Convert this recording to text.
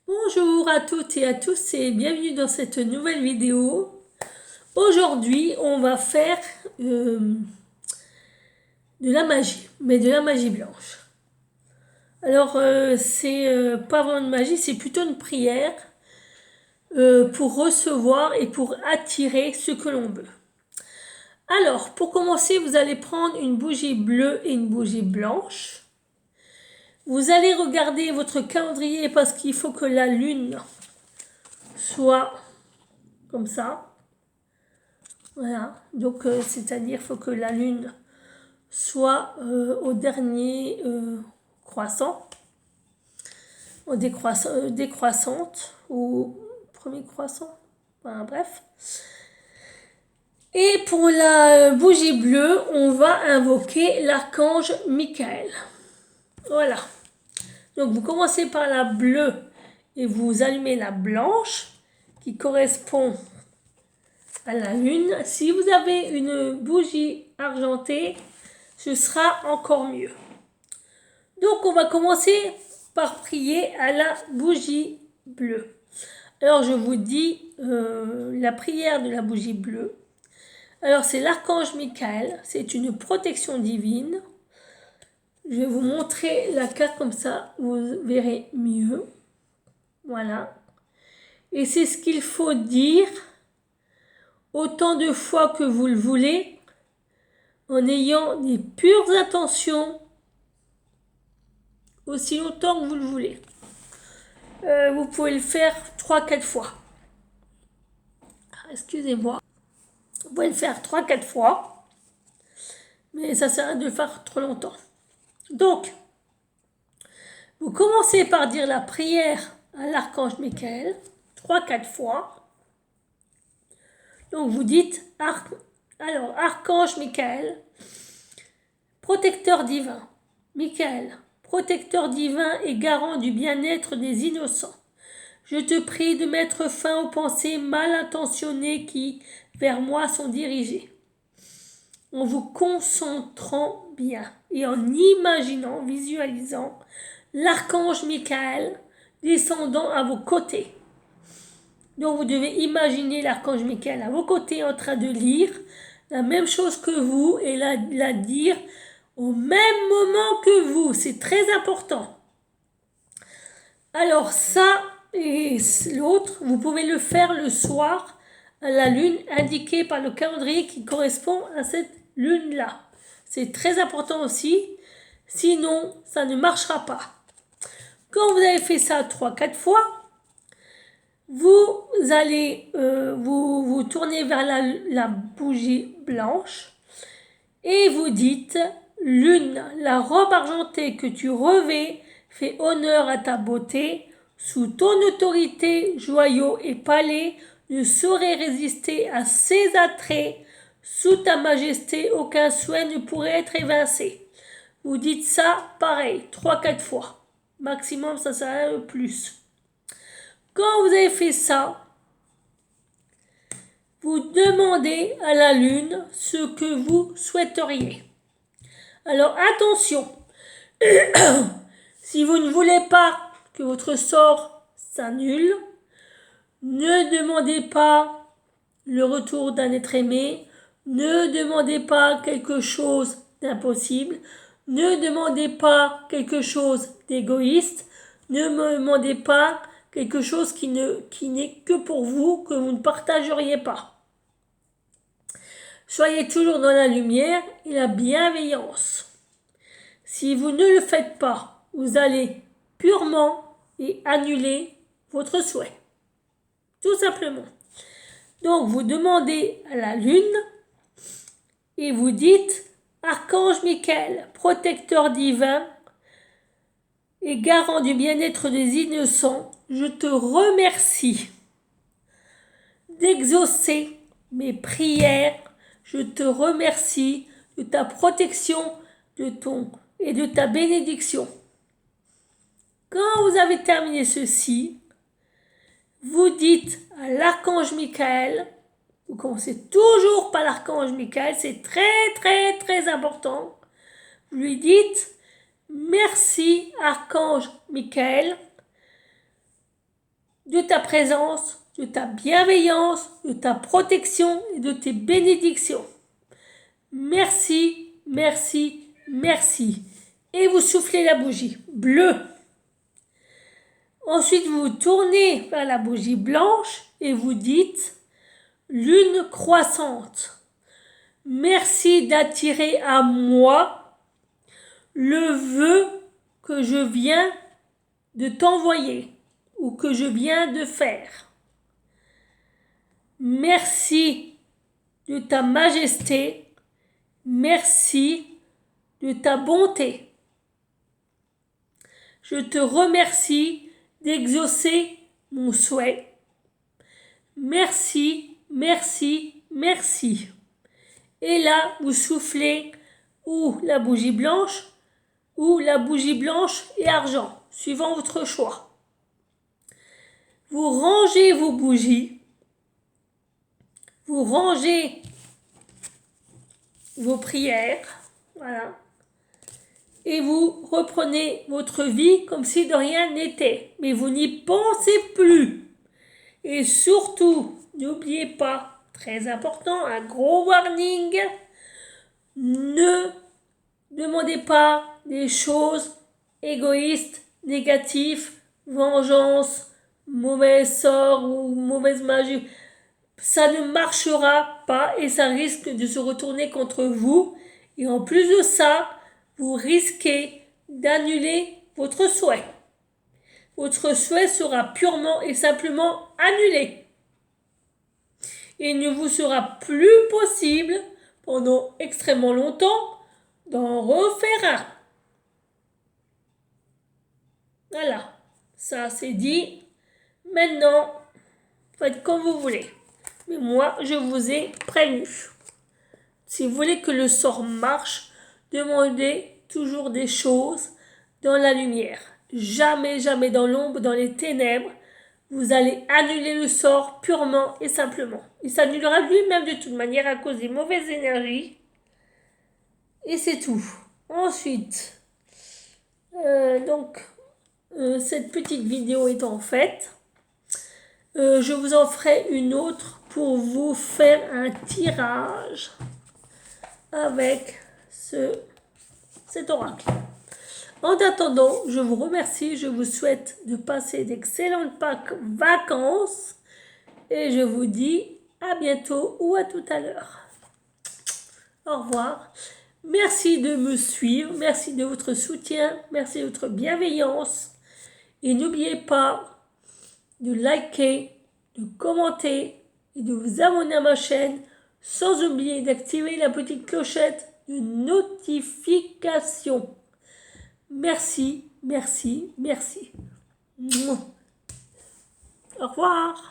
Bonjour à toutes et à tous et bienvenue dans cette nouvelle vidéo. Aujourd'hui, on va faire de la magie, mais de la magie blanche. Alors, c'est pas vraiment de magie, c'est plutôt une prière pour recevoir et pour attirer ce que l'on veut. Alors, pour commencer, vous allez prendre une bougie bleue et une bougie blanche. Vous allez regarder votre calendrier parce qu'il faut que la lune soit comme ça. Voilà, donc c'est-à-dire qu'il faut que la lune soit au dernier croissant, au décroissante, ou premier croissant, enfin, bref. Et pour la bougie bleue, on va invoquer l'archange Michael. Voilà. Donc vous commencez par la bleue et vous allumez la blanche qui correspond à la lune. Si vous avez une bougie argentée, ce sera encore mieux. Donc on va commencer par prier à la bougie bleue. Alors je vous dis la prière de la bougie bleue. Alors c'est l'archange Michael, c'est une protection divine. Je vais vous montrer la carte comme ça, vous verrez mieux. Voilà. Et c'est ce qu'il faut dire autant de fois que vous le voulez, en ayant des pures intentions, aussi longtemps que vous le voulez. Vous pouvez le faire 3-4 fois. Excusez-moi. Vous pouvez le faire 3-4 fois, mais ça sert à rien de le faire trop longtemps. Donc, vous commencez par dire la prière à l'archange Michael 3-4 fois. Donc vous dites, alors, archange Michael, protecteur divin, Michael, protecteur divin et garant du bien-être des innocents. Je te prie de mettre fin aux pensées mal intentionnées qui, vers moi, sont dirigées. En vous concentrant bien et en imaginant, visualisant l'archange Michael descendant à vos côtés. Donc vous devez imaginer l'archange Michael à vos côtés en train de lire la même chose que vous et la dire au même moment que vous. C'est très important. Alors ça et l'autre, vous pouvez le faire le soir à la lune indiquée par le calendrier qui correspond à cette lune-là. C'est très important aussi, sinon ça ne marchera pas. Quand vous avez fait ça 3-4 fois, vous allez vous tourner vers la bougie blanche et vous dites « Lune, la robe argentée que tu revêts fait honneur à ta beauté. Sous ton autorité, joyaux et palais ne sauraient résister à ses attraits. Sous ta majesté, aucun souhait ne pourrait être évincé. » Vous dites ça pareil, 3-4 fois. Maximum, ça sert à plus. Quand vous avez fait ça, vous demandez à la lune ce que vous souhaiteriez. Alors attention, si vous ne voulez pas que votre sort s'annule, ne demandez pas le retour d'un être aimé, ne demandez pas quelque chose d'impossible, ne demandez pas quelque chose d'égoïste, ne me demandez pas quelque chose qui n'est que pour vous, que vous ne partageriez pas. Soyez toujours dans la lumière et la bienveillance. Si vous ne le faites pas, vous allez purement et annuler votre souhait. Tout simplement. Donc vous demandez à la lune et vous dites « Archange Michael, protecteur divin et garant du bien-être des innocents, je te remercie d'exaucer mes prières. Je te remercie de ta protection et de ta bénédiction. » Quand vous avez terminé ceci, vous dites à l'archange Michael, vous commencez toujours par l'archange Michael, c'est très très très important. Vous lui dites « Merci archange Michael de ta présence, de ta bienveillance, de ta protection et de tes bénédictions. Merci, merci, merci. Et vous soufflez la bougie bleue. Ensuite, vous tournez vers la bougie blanche et vous dites lune croissante. Merci d'attirer à moi le vœu que je viens de t'envoyer ou que je viens de faire. Merci de ta majesté. Merci de ta bonté. Je te remercie d'exaucer mon souhait. Merci, merci, merci. Et là, vous soufflez ou la bougie blanche et argent, suivant votre choix. Vous rangez vos bougies, vous rangez vos prières, voilà. Et vous reprenez votre vie comme si de rien n'était. Mais vous n'y pensez plus. Et surtout, n'oubliez pas, très important, un gros warning, ne demandez pas des choses égoïstes, négatives, vengeance, mauvais sort ou mauvaise magie. Ça ne marchera pas et ça risque de se retourner contre vous. Et en plus de ça, vous risquez d'annuler votre souhait. Votre souhait sera purement et simplement annulé. Il ne vous sera plus possible, pendant extrêmement longtemps, d'en refaire un. Voilà, ça c'est dit. Maintenant, faites comme vous voulez. Mais moi, je vous ai prévenu. Si vous voulez que le sort marche, demandez toujours des choses dans la lumière. Jamais, jamais dans l'ombre, dans les ténèbres. Vous allez annuler le sort purement et simplement. Il s'annulera lui-même de toute manière à cause des mauvaises énergies. Et c'est tout. Ensuite, cette petite vidéo étant faite, je vous en ferai une autre pour vous faire un tirage avec cet oracle. En attendant, je vous remercie, je vous souhaite de passer d'excellentes vacances et je vous dis à bientôt ou à tout à l'heure. Au revoir. Merci de me suivre, merci de votre soutien, merci de votre bienveillance et n'oubliez pas de liker, de commenter et de vous abonner à ma chaîne sans oublier d'activer la petite clochette de notification. Merci, merci, merci. Au revoir.